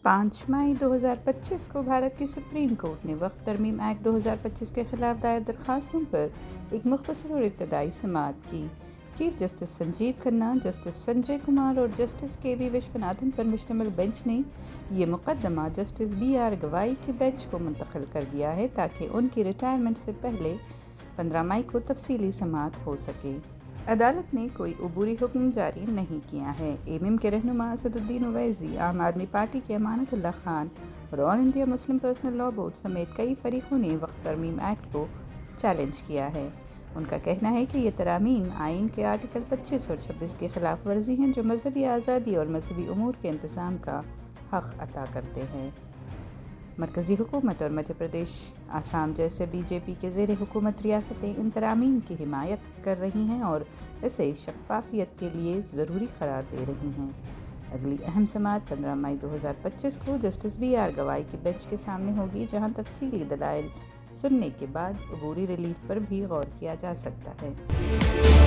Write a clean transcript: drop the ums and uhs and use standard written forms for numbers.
5 मई 2025 को भारत की supreme court ने वक्फ तरमीम एक्ट 2025 के खिलाफ दायर दरखास्तों पर एक मुख्तसर और इब्तदाई समाअत की। Chief justice Sanjeev Khanna, justice Sanjay Kumar और जस्टिस के.वी. विश्वनाथन पर मुश्तमिल बेंच ने ये मुकदमा जस्टिस B.R. गवाई के बेंच को मुंतकिल कर दिया है ताकि उनकी रिटायरमेंट से पहले 15 मई को तफसीली समाअत हो सके। अदालत ने कोई अबूरी हुक्म जारी नहीं किया है। एमएम के रहनुमा असदुद्दीन ओवैसी, आम आदमी पार्टी के अमानतुल्लाह खान और all India Muslim personal law board समेत कई फरीकों ने वक्फ तरमीम एक्ट को चैलेंज किया है। उनका कहना है कि ये तरामीम आइन के आर्टिकल 25 और 26 की खिलाफ वर्जी हैं जो मजहबी आज़ादी और मजहबी उमूर के इंतज़ाम का हक़ अता करते हैं। मरकज़ी हुकूमत और मध्य प्रदेश, आसाम जैसे बीजेपी के ज़ेर हुकूमत रियासतें इन तरामीम की हिमायत कर रही हैं और इसे शफ़ाफ़ियत के लिए ज़रूरी करार दे रही हैं। अगली अहम समाअत 15 मई 2025 को जस्टिस B.R. गवाई की बेंच के सामने होगी, जहां तफसीली दलाइल सुनने के बाद अबूरी रिलीफ पर भी गौर किया जा सकता है।